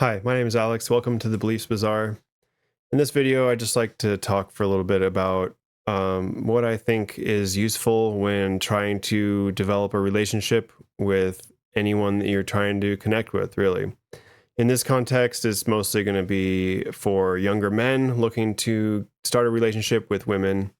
Hi, my name is Alex. Welcome to the Beliefs Bazaar. In this video, I'd just like to talk for a little bit about what I think is useful when trying to develop a relationship with anyone that you're trying to connect with, really. In this context, it's mostly going to be for younger men looking to start a relationship with women.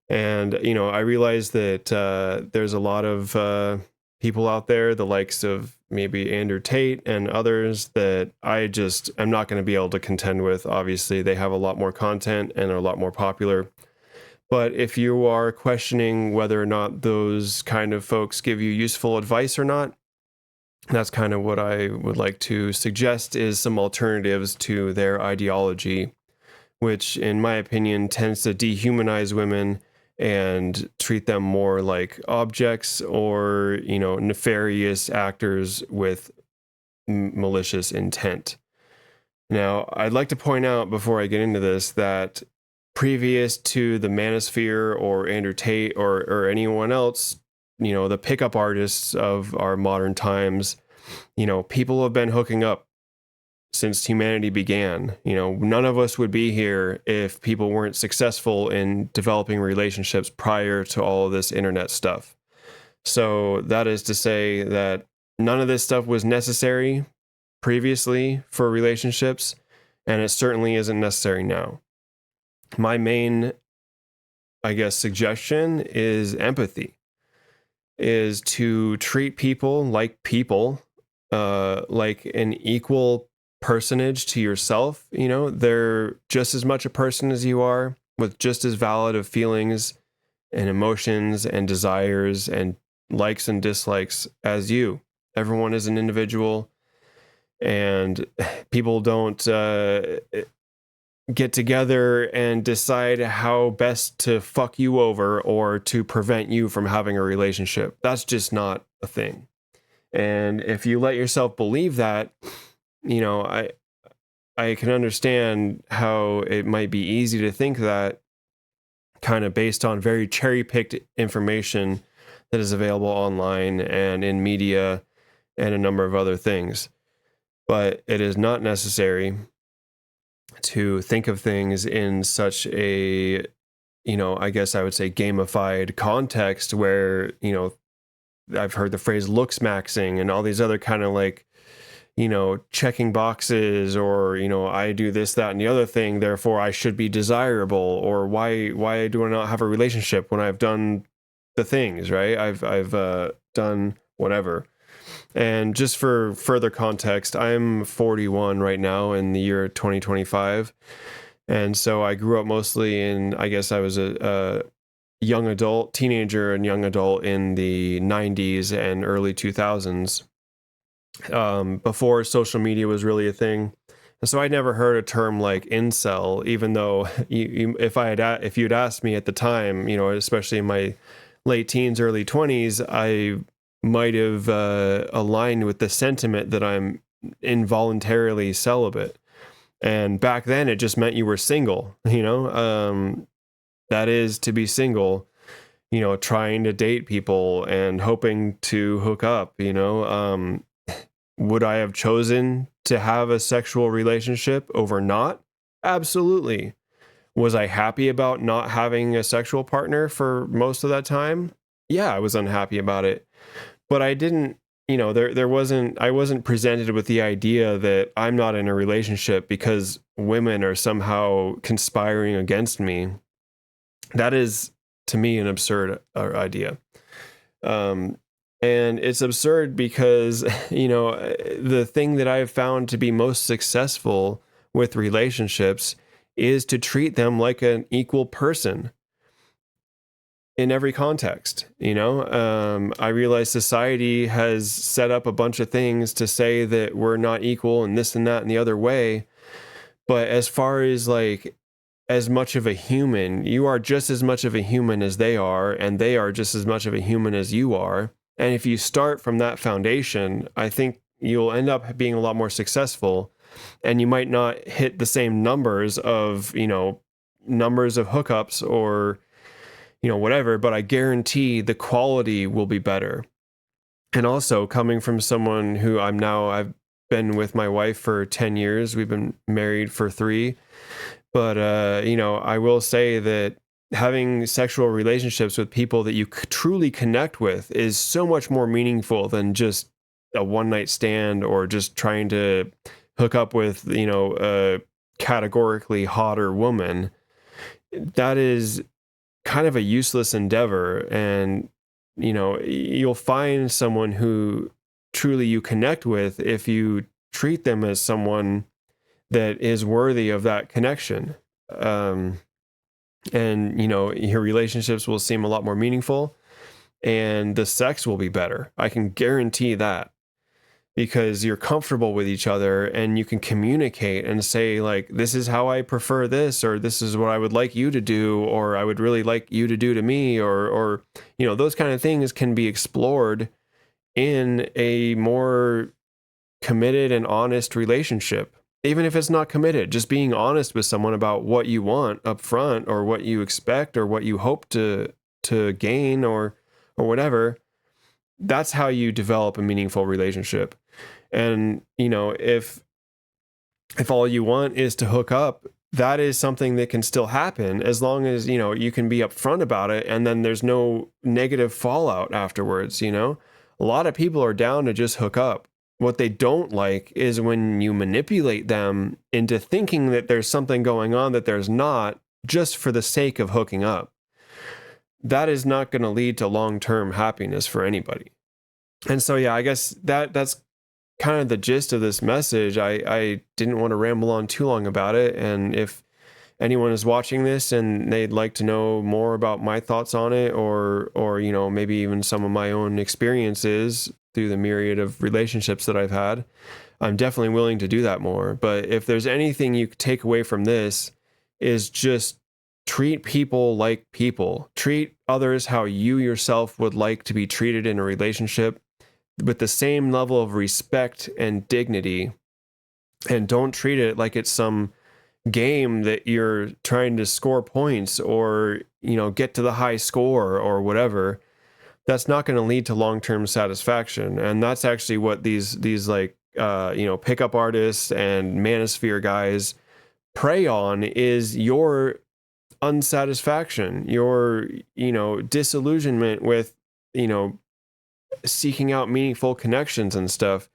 And, I realize that there's a lot of people out there, the likes of maybe Andrew Tate and others, that I just am not going to be able to contend with. Obviously, they have a lot more content and are a lot more popular. But if you are questioning whether or not those kind of folks give you useful advice or not, that's kind of what I would like to suggest is some alternatives to their ideology, which in my opinion tends to dehumanize women and treat them more like objects or, nefarious actors with malicious intent. Now, I'd like to point out before I get into this that previous to the manosphere or Andrew Tate or anyone else, the pickup artists of our modern times, people have been hooking up since humanity began. None of us would be here if people weren't successful in developing relationships prior to all of this internet stuff. So that is to say that none of this stuff was necessary previously for relationships, and it certainly isn't necessary now. My main, suggestion is empathy, is to treat people, like an equal personage to yourself. They're just as much a person as you are, with just as valid of feelings and emotions and desires and likes and dislikes as you. Everyone is an individual, and people don't get together and decide how best to fuck you over or to prevent you from having a relationship. That's just not a thing. And if you let yourself believe that, I can understand how it might be easy to think that, kind of based on very cherry-picked information that is available online and in media and a number of other things. But it is not necessary to think of things in such a, I would say gamified context where, I've heard the phrase looks maxing and all these other kind of checking boxes, or, I do this, that, and the other thing, therefore I should be desirable, or why do I not have a relationship when I've done the things, right? I've done whatever. And just for further context, I'm 41 right now in the year 2025. And so I grew up mostly in, I was a young adult, teenager and young adult in the 90s and early 2000s, before social media was really a thing. And so I'd never heard a term like incel, even though if you'd asked me at the time, especially in my late teens, early 20s, I might have aligned with the sentiment that I'm involuntarily celibate. And back then it just meant you were single, that is to be single, trying to date people and hoping to hook up, would I have chosen to have a sexual relationship over not? Absolutely. Was I happy about not having a sexual partner for most of that time? Yeah, I was unhappy about it. But I didn't, I wasn't presented with the idea that I'm not in a relationship because women are somehow conspiring against me. That is, to me, an absurd idea. And it's absurd because, the thing that I've found to be most successful with relationships is to treat them like an equal person in every context. I realize society has set up a bunch of things to say that we're not equal and this and that and the other way. But as far as as much of a human, you are just as much of a human as they are, and they are just as much of a human as you are. And if you start from that foundation, I think you'll end up being a lot more successful, and you might not hit the same numbers of hookups or, whatever, but I guarantee the quality will be better. And also, coming from someone who I've been with my wife for 10 years. We've been married for 3. But, I will say that having sexual relationships with people that you truly connect with is so much more meaningful than just a one night stand or just trying to hook up with, a categorically hotter woman. That is kind of a useless endeavor. And, you'll find someone who truly you connect with if you treat them as someone that is worthy of that connection. Um, and, your relationships will seem a lot more meaningful and the sex will be better. I can guarantee that, because you're comfortable with each other and you can communicate and say, like, this is how I prefer this, or this is what I would like you to do, or I would really like you to do to me, or those kind of things can be explored in a more committed and honest relationship. Even if it's not committed, just being honest with someone about what you want up front, or what you expect, or what you hope to gain, or whatever. That's how you develop a meaningful relationship. And if all you want is to hook up, that is something that can still happen, as long as you can be upfront about it, and then there's no negative fallout afterwards. A lot of people are down to just hook up. What they don't like is when you manipulate them into thinking that there's something going on that there's not, just for the sake of hooking up. That is not going to lead to long-term happiness for anybody. And so, yeah, I guess that's kind of the gist of this message. I didn't want to ramble on too long about it. And if anyone is watching this and they'd like to know more about my thoughts on it, or maybe even some of my own experiences through the myriad of relationships that I've had, I'm definitely willing to do that more. But if there's anything you take away from this, is just treat people like people. Treat others how you yourself would like to be treated in a relationship, with the same level of respect and dignity. And don't treat it like it's some game that you're trying to score points, or get to the high score or whatever. That's not going to lead to long-term satisfaction. And that's actually what these like pickup artists and manosphere guys prey on, is your unsatisfaction, your disillusionment with seeking out meaningful connections and stuff.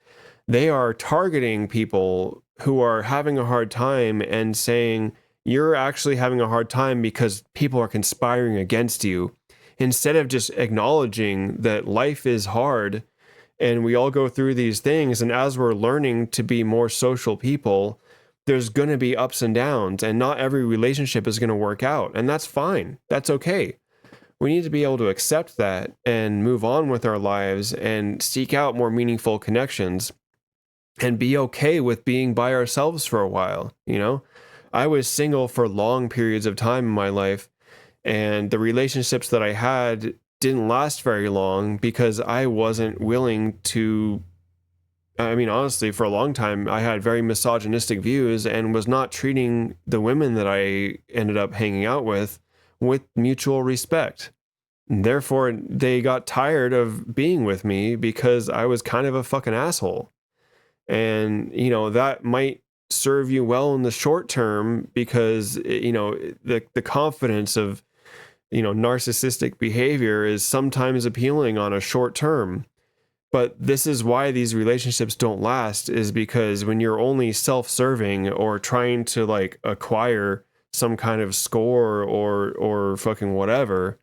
They are targeting people who are having a hard time and saying, you're actually having a hard time because people are conspiring against you, instead of just acknowledging that life is hard and we all go through these things. And as we're learning to be more social people, there's going to be ups and downs, and not every relationship is going to work out. And that's fine. That's okay. We need to be able to accept that and move on with our lives and seek out more meaningful connections, and be okay with being by ourselves for a while. I was single for long periods of time in my life, and the relationships that I had didn't last very long because I wasn't willing to. I mean, honestly, for a long time, I had very misogynistic views and was not treating the women that I ended up hanging out with mutual respect. And therefore, they got tired of being with me because I was kind of a fucking asshole. And, that might serve you well in the short term, because, the confidence of, narcissistic behavior is sometimes appealing on a short term. But this is why these relationships don't last, is because when you're only self-serving or trying to like acquire some kind of score or fucking whatever,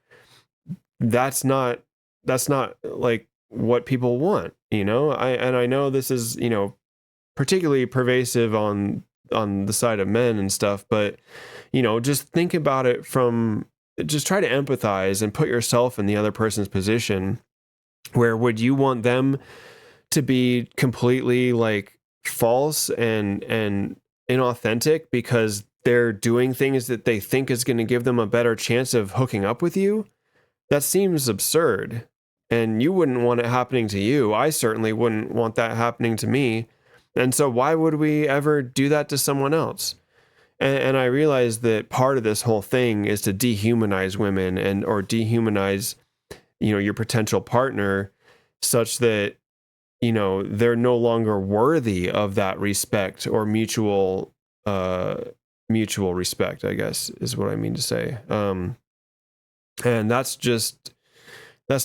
that's not like what people want. I know this is, particularly pervasive on the side of men and stuff, but just think about it just try to empathize and put yourself in the other person's position. Where would you want them to be completely like false and inauthentic because they're doing things that they think is going to give them a better chance of hooking up with you? That seems absurd. And you wouldn't want it happening to you. I certainly wouldn't want that happening to me. And so why would we ever do that to someone else? And I realized that part of this whole thing is to dehumanize women or dehumanize your potential partner, such that they're no longer worthy of that respect or uh mutual respect, I guess is what I mean to say. And that's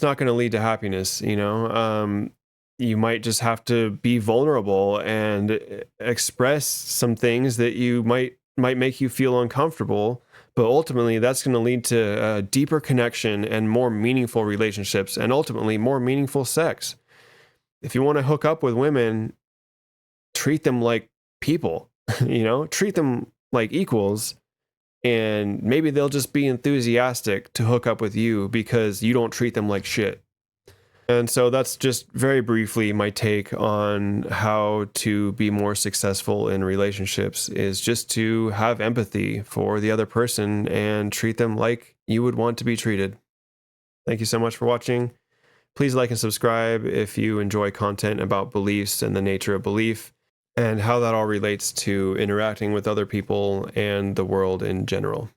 not going to lead to happiness. You might just have to be vulnerable and express some things that you might make you feel uncomfortable, but ultimately that's going to lead to a deeper connection and more meaningful relationships, and ultimately more meaningful sex. If you want to hook up with women, treat them like people. Treat them like equals, and maybe they'll just be enthusiastic to hook up with you because you don't treat them like shit. And so that's just very briefly my take on how to be more successful in relationships, is just to have empathy for the other person and treat them like you would want to be treated. Thank you so much for watching. Please like and subscribe if you enjoy content about beliefs and the nature of belief and how that all relates to interacting with other people and the world in general.